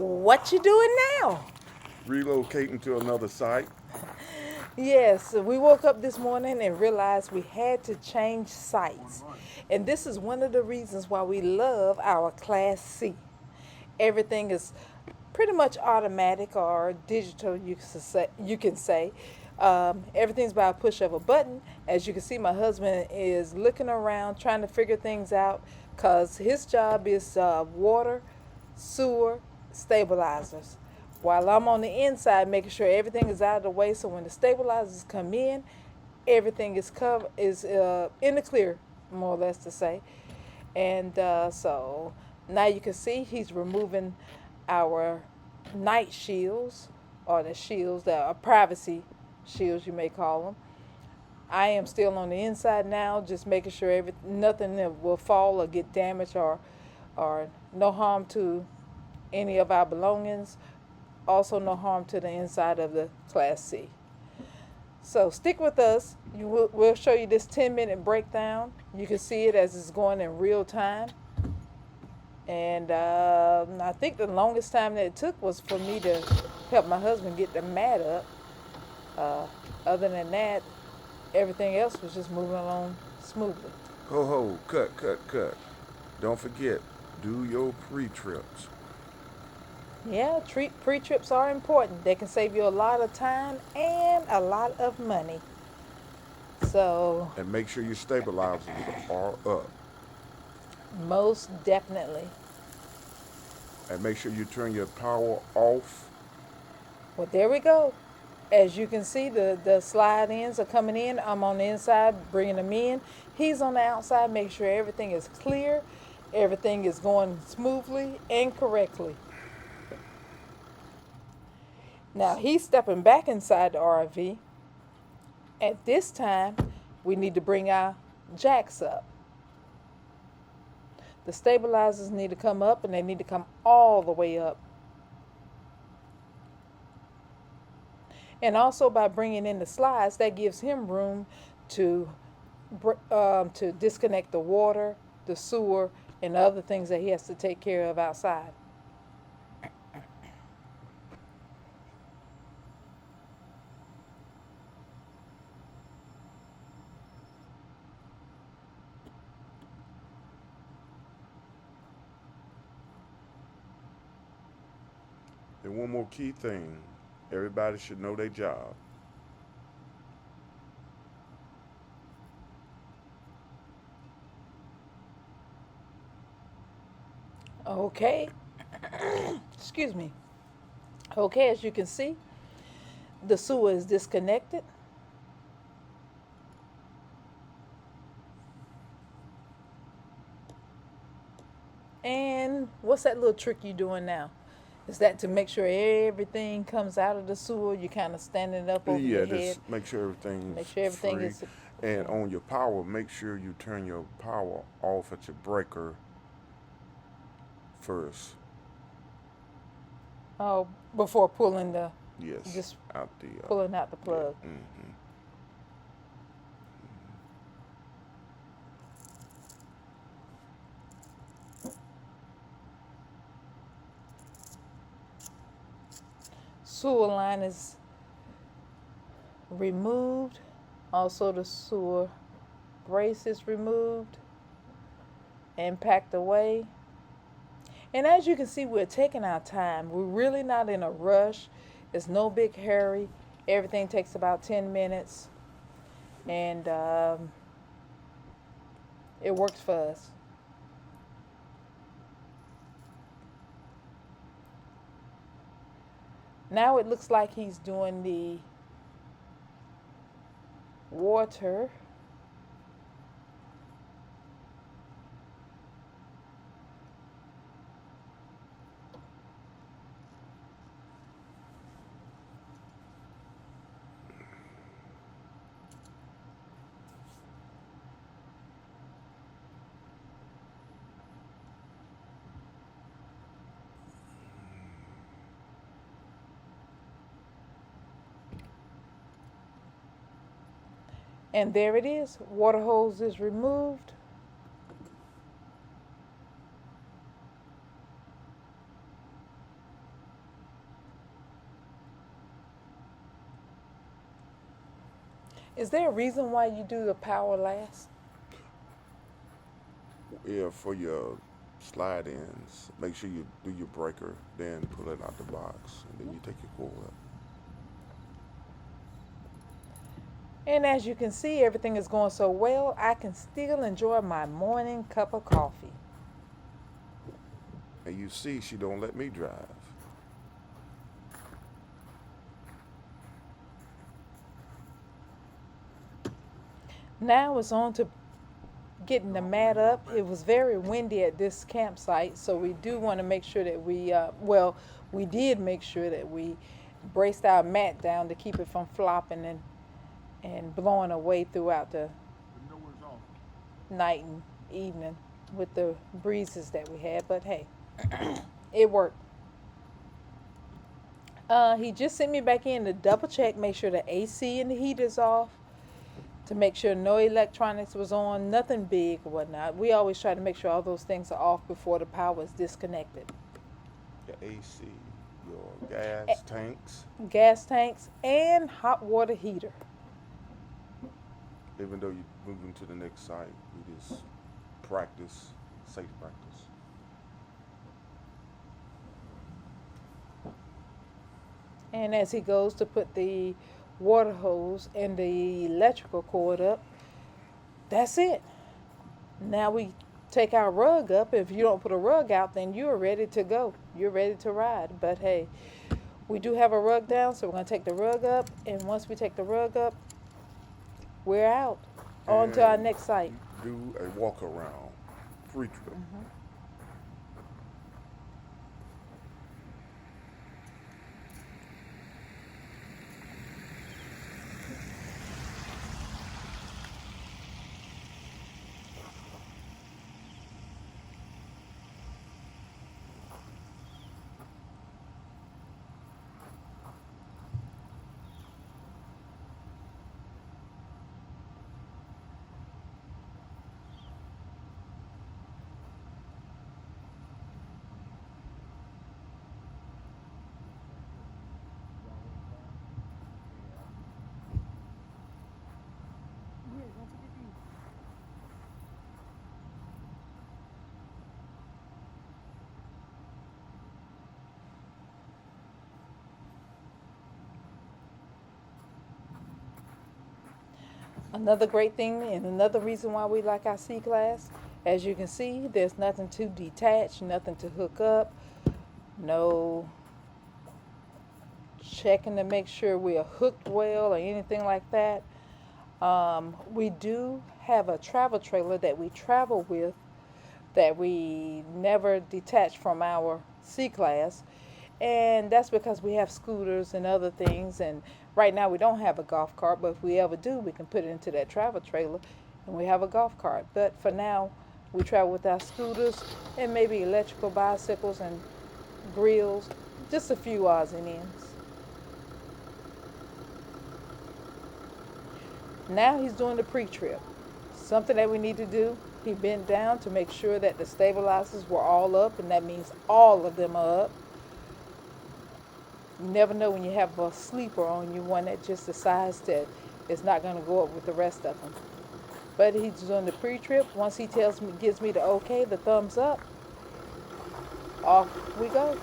What you doing now? Relocating to another site. Yes, we woke up this morning and realized we had to change sites. And this is one of the reasons why we love our Class C. Everything is pretty much automatic or digital, you can say. Everything's by a push of a button. As you can see, my husband is looking around trying to figure things out because his job is water, sewer, stabilizers. While I'm on the inside making sure everything is out of the way so when the stabilizers come in, everything is in the clear, more or less to say. And so now you can see he's removing our night shields, or the shields that are privacy shields, you may call them. I am still on the inside now, just making sure nothing that will fall or get damaged, or no harm to any of our belongings. Also, no harm to the inside of the Class C. So stick with us. We'll show you this 10-minute breakdown. You can see it as it's going in real time. And I think the longest time that it took was for me to help my husband get the mat up. Uh, Other than that, everything else was just moving along smoothly. Ho ho, cut, cut, cut. Don't forget, do your pre trips. Yeah, pre-trips are important. They can save you a lot of time and a lot of money. So, And make sure your stabilizers are up. most definitely. And make sure you turn your power off. Well, there we go. As you can see, the slide ins are coming in. I'm on the inside bringing them in. He's on the outside making sure everything is clear, everything is going smoothly and correctly. Now he's stepping back inside the RV. At this time, we need to bring our jacks up. The stabilizers need to come up and they need to come all the way up. And also by bringing in the slides, that gives him room to to disconnect the water, the sewer, and other things that he has to take care of outside. And one more key thing, everybody should know their job. Okay, excuse me. Okay, as you can see, the sewer is disconnected. And what's that little trick you doing now? Is that to make sure everything comes out of the sewer? You kind of standing up over Yeah, your head, just make sure everything's make sure everything free. is And on your power, make sure you turn your power off at your breaker first. oh before Yes, just out the pulling out the yeah. plug. Sewer line is removed. Also, the sewer brace is removed and packed away. And as you can see, we're taking our time. We're really not in a rush. It's no big hurry. Everything takes about 10 minutes, and it works for us. Now it looks like he's doing the water. And there it is. Water hose is removed. Is there a reason why you do the power last? Yeah, for your slide ins, make sure you do your breaker, then pull it out the box, and then you take your cord up. And as you can see, everything is going so well, I can still enjoy my morning cup of coffee. And you see, she don't let me drive. Now it's on to getting the mat up. It was very windy at this campsite, so we do want to make sure that we did make sure that we braced our mat down to keep it from flopping and blowing away throughout the night and evening with the breezes that we had. But hey, it worked. He just sent me back in to double check, make sure the AC and the heat is off, to make sure no electronics was on, nothing big or whatnot. We always try to make sure all those things are off before the power is disconnected. Your AC, your gas tanks. Gas tanks and hot water heater. Even though you're moving to the next site, we just practice, safe practice. And as he goes to put the water hose and the electrical cord up, that's it. Now we take our rug up. If you don't put a rug out, then you're ready to go. You're ready to ride. But hey, we do have a rug down, so we're going to take the rug up. And once we take the rug up, we're out. On to our And next site. do a walk around, free trip. Another great thing and another reason why we like our C class, as you can see, there's nothing to detach, nothing to hook up, no checking to make sure we are hooked well or anything like that. We do have a travel trailer that we travel with that we never detach from our C class. And that's because we have scooters and other things. And right now we don't have a golf cart, but if we ever do, we can put it into that travel trailer and we have a golf cart. But for now, we travel with our scooters and maybe electrical bicycles and grills, just a few odds and ends. Now he's doing the pre-trip. Something that we need to do. He bent down to make sure that the stabilizers were all up, and that means all of them are up. You never know when you have a sleeper on you, one that just decides that it's not going to go up with the rest of them. But he's doing the pre-trip. Once he tells me, gives me the okay, the thumbs up, off we go.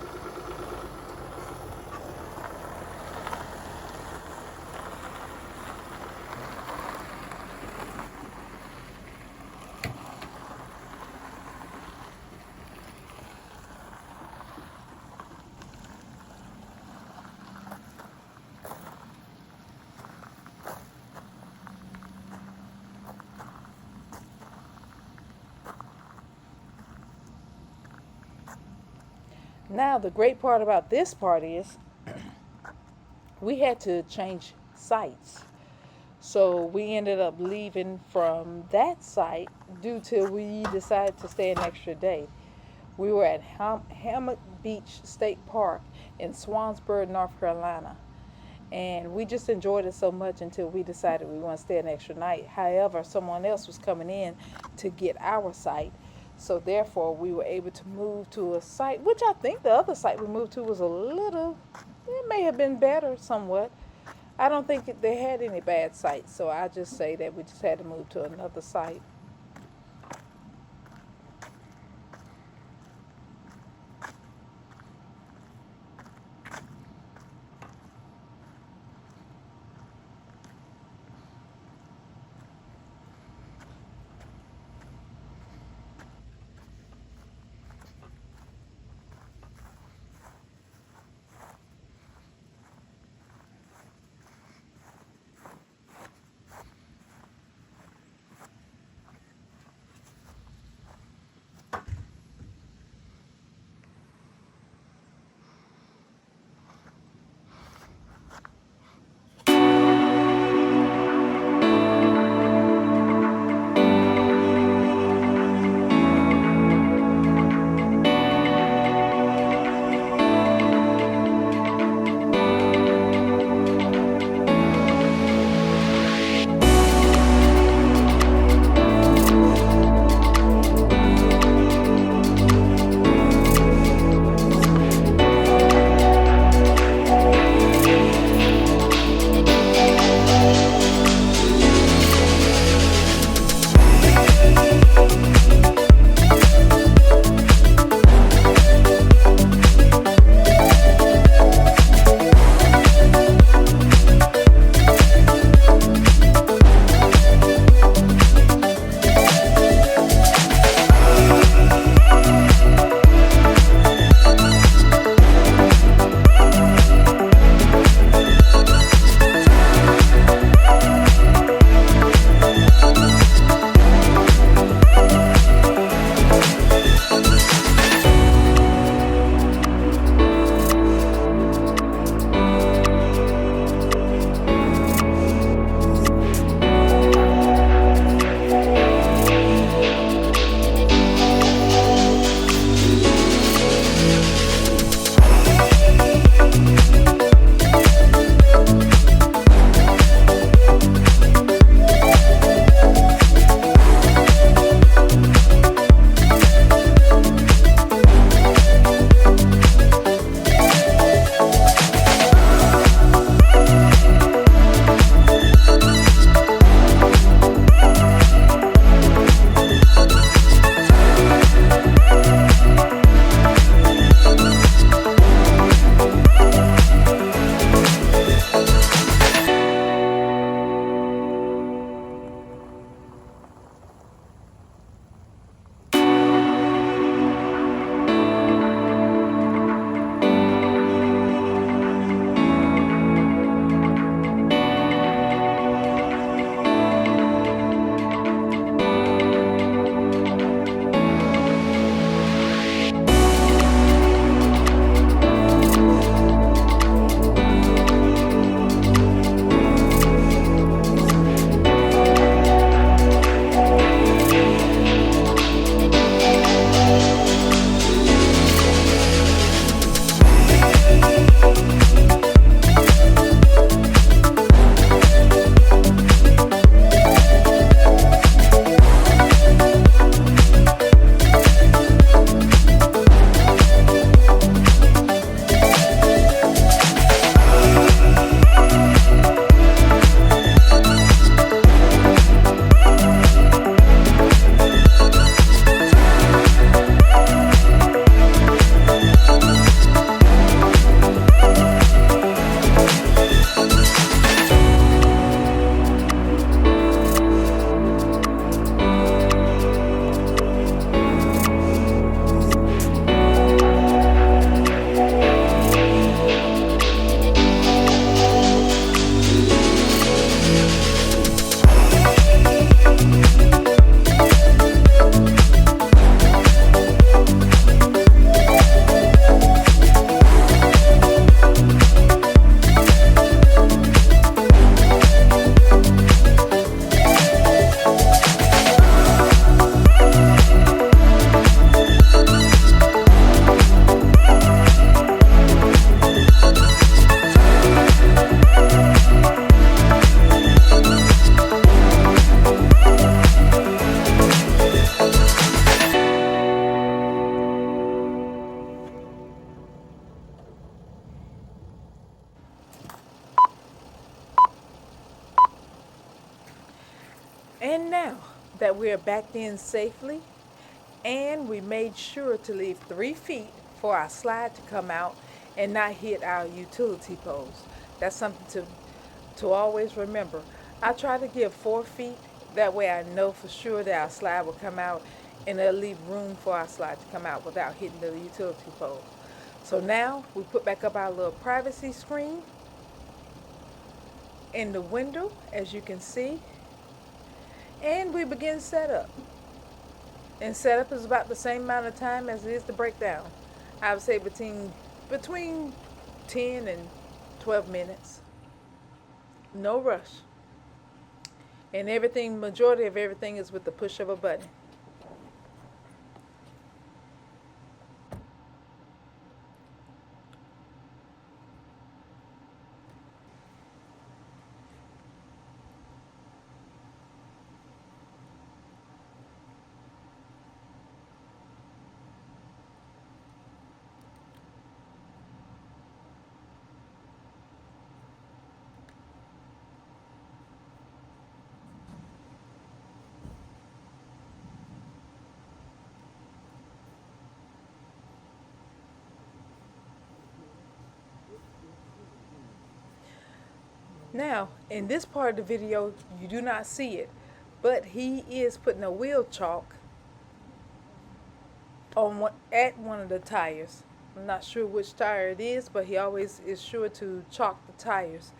Now the great part about this part is we had to change sites. So we ended up leaving from that site due to we decided to stay an extra day. We were at Hammock Beach State Park in Swansburg, North Carolina. And we just enjoyed it so much until we decided we want to stay an extra night. However, someone else was coming in to get our site. So therefore, we were able to move to a site, which I think the other site we moved to was a little, it may have been better somewhat. I don't think they had any bad sites, so I just say that we just had to move to another site. that we are backed in safely, and we made sure to leave 3 feet for our slide to come out and not hit our utility poles. That's something to always remember. I try to give 4 feet. That way I know for sure that our slide will come out and it'll leave room for our slide to come out without hitting the utility pole. So now we put back up our little privacy screen in the window, as you can see, and we begin setup. And setup is about the same amount of time as it is to break down. I would say between 10 and 12 minutes. No rush. And everything, majority of everything is with the push of a button. Now, in this part of the video, you do not see it, but he is putting a wheel chalk at one of the tires. I'm not sure which tire it is, but he always is sure to chalk the tires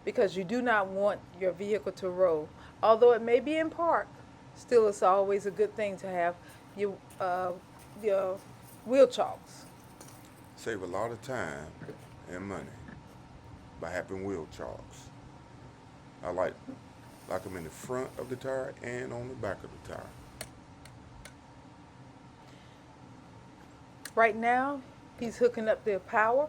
because you do not want your vehicle to roll. Although it may be in park, still it's always a good thing to have your wheel chalks. Save a lot of time and money by having wheel chalks. I like them in the front of the tire and on the back of the tire. Right now, he's hooking up the power.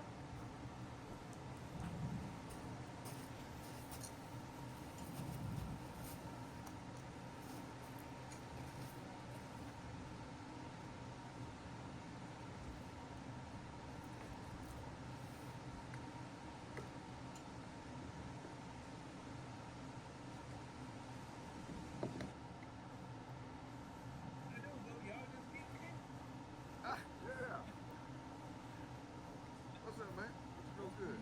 What's up, man? Real good.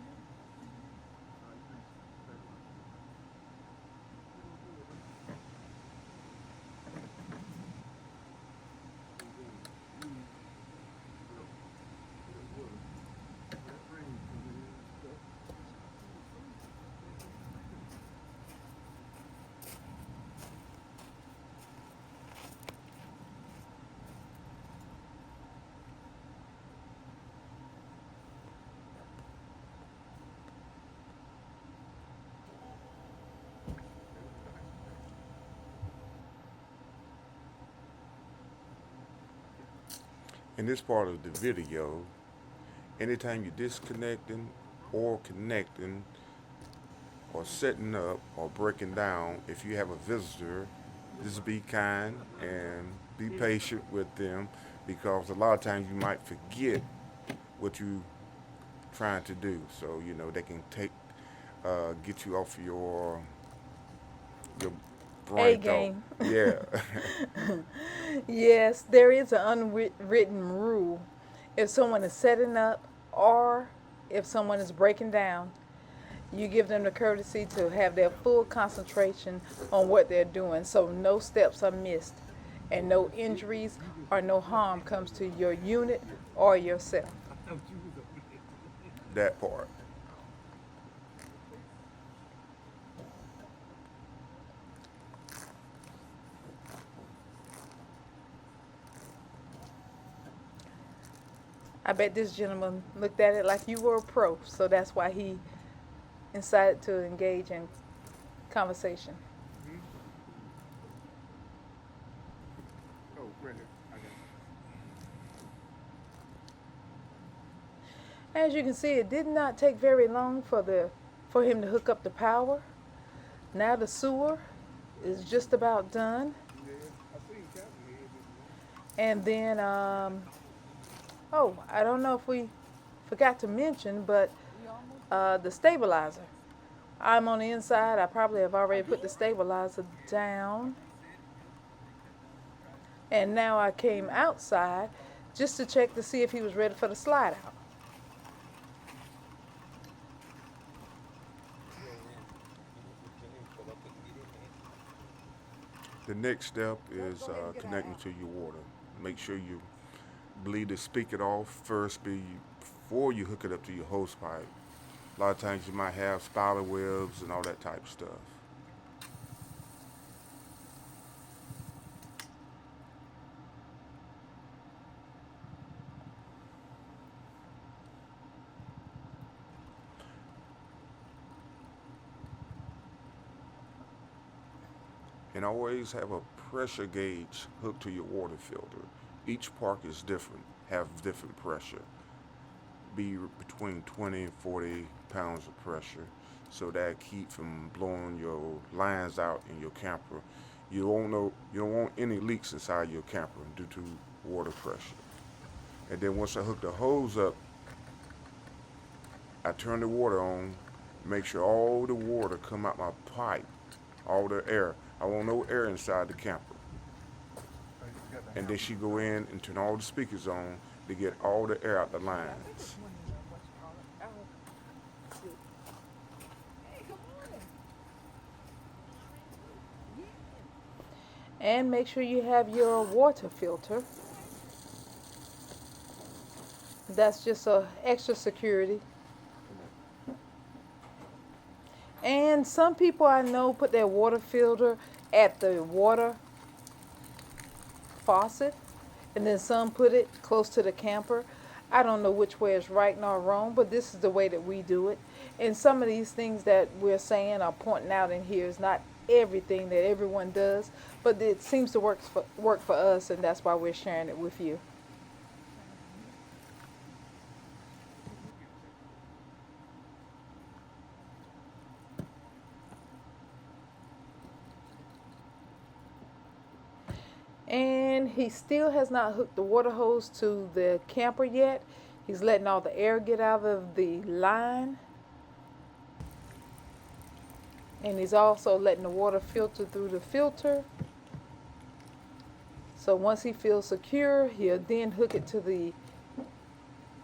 In this part of the video, anytime you're disconnecting or connecting or setting up or breaking down, if you have a visitor, just be kind and be patient with them because a lot of times you might forget what you trying to do. So, they can get you off your A brain thought. game. Yeah. Yes, there is an unwritten rule. If someone is setting up or if someone is breaking down, you give them the courtesy to have their full concentration on what they're doing so no steps are missed and no injuries or no harm comes to your unit or yourself. That part. I bet this gentleman looked at it like you were a pro, so that's why he decided to engage in conversation. Oh, right here. I got As you can see, it did not take very long for him to hook up the power. Now the sewer is just about done. And then, oh, I don't know if we forgot to mention, but the stabilizer. I'm on the inside. I probably have already put the stabilizer down. And now I came outside just to check to see if he was ready for the slide out. The next step is connecting to your water. Make sure you bleed the spigot off first before you hook it up to your hose pipe. A lot of times you might have spider webs and all that type of stuff. And always have a pressure gauge hooked to your water filter. Each park is different, have different pressure. Be between 20 and 40 pounds of pressure so that keep from blowing your lines out in your camper. You don't want any leaks inside your camper due to water pressure. And then once I hook the hose up, I turn the water on, make sure all the water come out my pipe, all the air. I want no air inside the camper. And then she go in and turn all the speakers on to get all the air out the lines. And make sure you have your water filter. That's just a extra security. And some people I know put their water filter at the water faucet, and then some put it close to the camper. I don't know which way is right nor wrong, but this is the way that we do it. And some of these things that we're saying or pointing out in here is not everything that everyone does, but it seems to work for us, and that's why we're sharing it with you. And he still has not hooked the water hose to the camper yet. He's letting all the air get out of the line. And he's also letting the water filter through the filter. So once he feels secure, he'll then hook it to the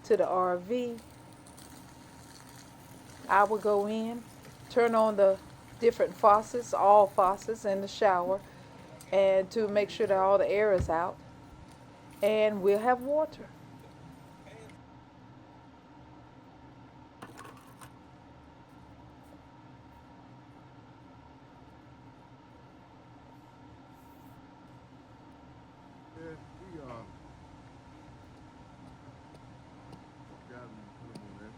RV. I will go in, turn on the different faucets, all faucets in the shower, and to make sure that all the air is out, and we'll have water. Yeah, we got them put 'em on there.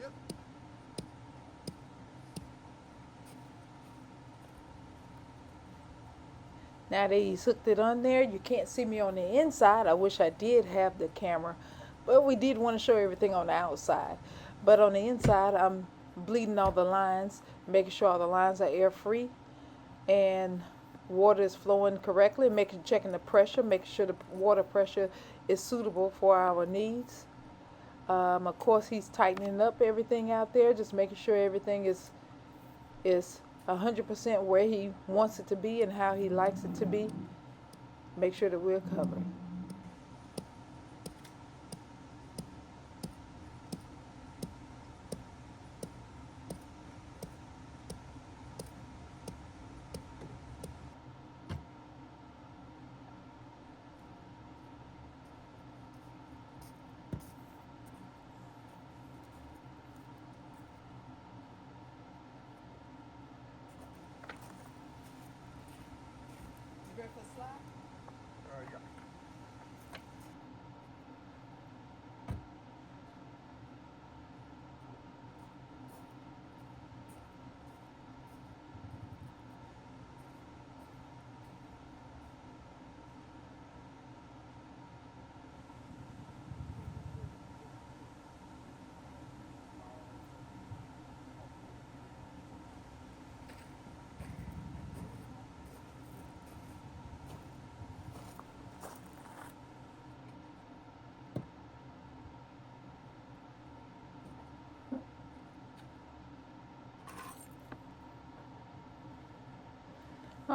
Yep. Now that he's hooked it on there, you can't see me on the inside. I wish I did have the camera, but we did want to show everything on the outside. But on the inside, I'm bleeding all the lines, making sure all the lines are air free and water is flowing correctly, checking the pressure, making sure the water pressure is suitable for our needs. Of course, he's tightening up everything out there, just making sure everything is 100% where he wants it to be and how he likes it to be. Make sure that we're covered. Yeah.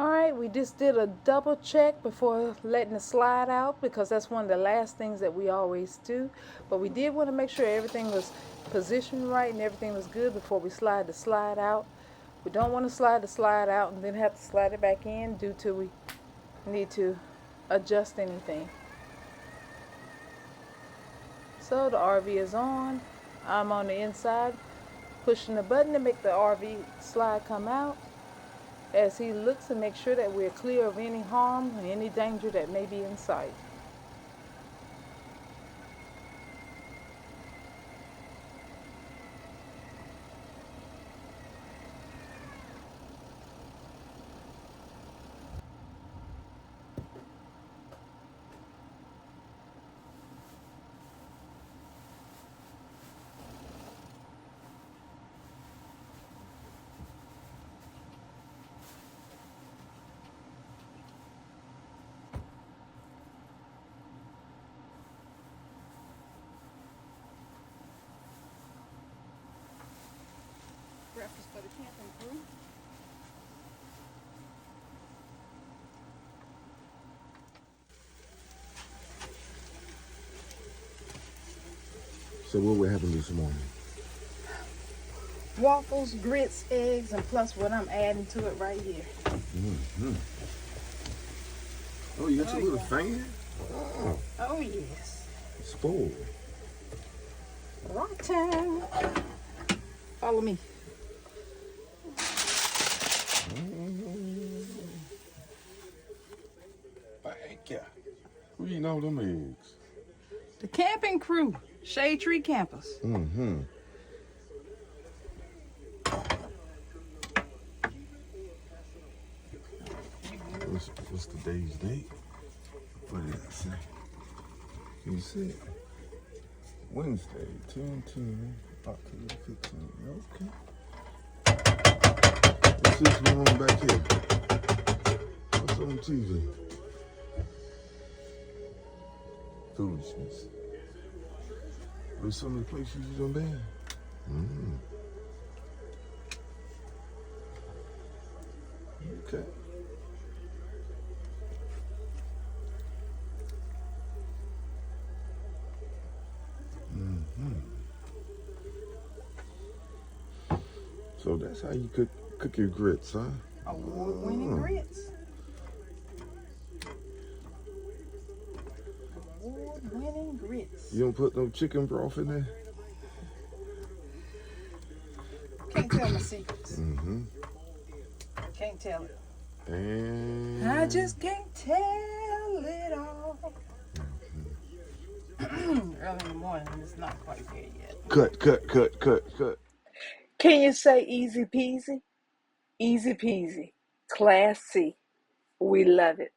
All right, we just did a double check before letting it slide out because that's one of the last things that we always do. But we did want to make sure everything was positioned right and everything was good before we slide the slide out. We don't want to slide the slide out and then have to slide it back in due to we need to adjust anything. So the RV is on. I'm on the inside pushing the button to make the RV slide come out as he looks and makes sure that we're clear of any harm or any danger that may be in sight. Breakfast for the camping crew. So what would happen this morning? Waffles, grits, eggs, and plus what I'm adding to it right here. Mm-hmm. Oh, you got your little fan? Oh, Oh yes. spoiled. Rock time. Follow me. Thank you. Who eating all them eggs? The camping crew, Shade Tree Campus. Mm-hmm. What's today's date? What did it say? Can you see it? Wednesday, 10/10, October 15. Okay. What's this going on back here? What's on TV? Foolishness. There's some of the places you done been. Mm. Okay. So that's how you cook your grits, huh? Award-winning grits. Award-winning grits. You don't put no chicken broth in there? Can't tell my secrets. Mm-hmm. Can't tell it. And I just can't tell it all. Early in the morning, it's not quite there yet. Cut. Can you say easy peasy? Easy peasy. Class C. We love it.